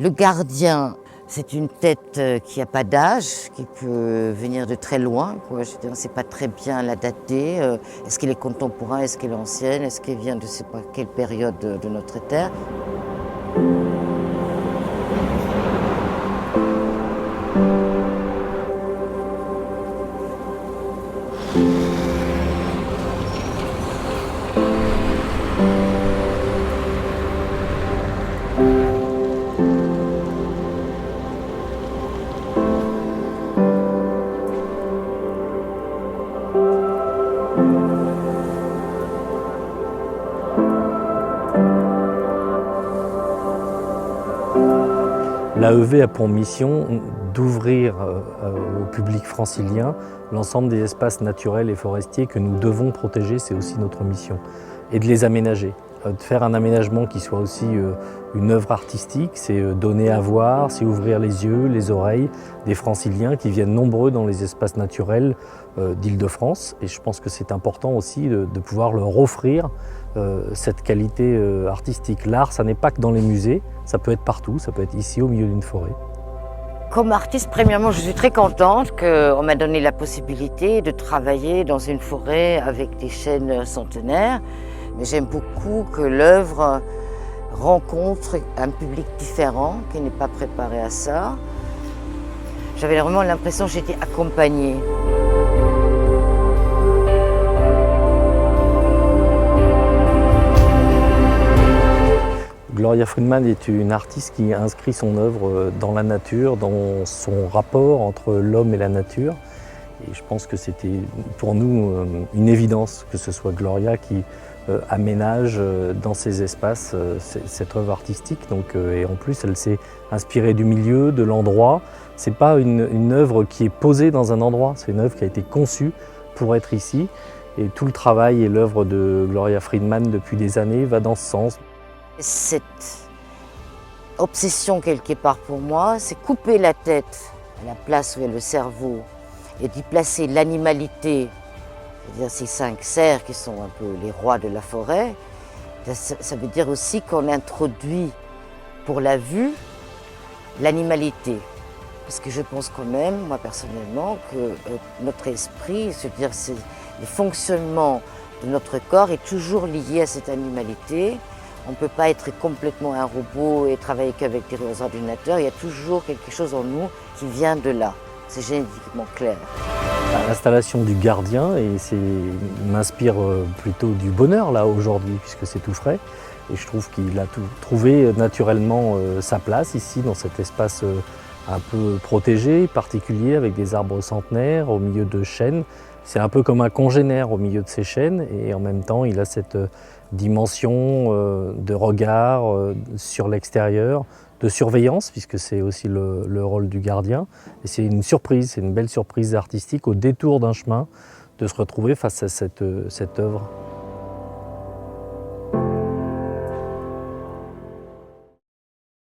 Le gardien, c'est une tête qui n'a pas d'âge, qui peut venir de très loin, quoi. Je veux dire, on ne sait pas très bien la dater. Est-ce qu'elle est contemporaine, est-ce qu'elle est ancienne, est-ce qu'elle vient de je ne sais pas quelle période de notre terre. L'AEV a pour mission d'ouvrir au public francilien l'ensemble des espaces naturels et forestiers que nous devons protéger, c'est aussi notre mission, et de les aménager. De faire un aménagement qui soit aussi une œuvre artistique, c'est donner à voir, c'est ouvrir les yeux, les oreilles des franciliens qui viennent nombreux dans les espaces naturels d'Île-de-France. Et je pense que c'est important aussi de pouvoir leur offrir cette qualité artistique. L'art, ça n'est pas que dans les musées, ça peut être partout, ça peut être ici au milieu d'une forêt. Comme artiste, premièrement, je suis très contente qu'on m'a donné la possibilité de travailler dans une forêt avec des chênes centenaires. Mais j'aime beaucoup que l'œuvre rencontre un public différent, qui n'est pas préparé à ça. J'avais vraiment l'impression que j'étais accompagnée. Gloria Friedman est une artiste qui inscrit son œuvre dans la nature, dans son rapport entre l'homme et la nature. Et je pense que c'était pour nous une évidence que ce soit Gloria qui aménage dans ces espaces cette œuvre artistique. Donc, et en plus, elle s'est inspirée du milieu, de l'endroit. Ce n'est pas une œuvre qui est posée dans un endroit, c'est une œuvre qui a été conçue pour être ici. Et tout le travail et l'œuvre de Gloria Friedman depuis des années va dans ce sens. Cette obsession quelque part pour moi, c'est couper la tête à la place où est le cerveau et d'y placer l'animalité, c'est-à-dire ces 5 cerfs qui sont un peu les rois de la forêt. Ça veut dire aussi qu'on introduit pour la vue l'animalité. Parce que je pense quand même, moi personnellement, que notre esprit, c'est-à-dire le fonctionnement de notre corps est toujours lié à cette animalité. On ne peut pas être complètement un robot et travailler qu'avec des ordinateurs. Il y a toujours quelque chose en nous qui vient de là. C'est génétiquement clair. L'installation du gardien m'inspire plutôt du bonheur là aujourd'hui, puisque c'est tout frais. Et je trouve qu'il a trouvé naturellement sa place ici, dans cet espace un peu protégé, particulier, avec des arbres centenaires au milieu de chênes. C'est un peu comme un congénère au milieu de ces chênes, et en même temps il a cette dimension de regard sur l'extérieur, de surveillance, puisque c'est aussi le rôle du gardien. Et c'est une surprise, c'est une belle surprise artistique au détour d'un chemin de se retrouver face à cette œuvre.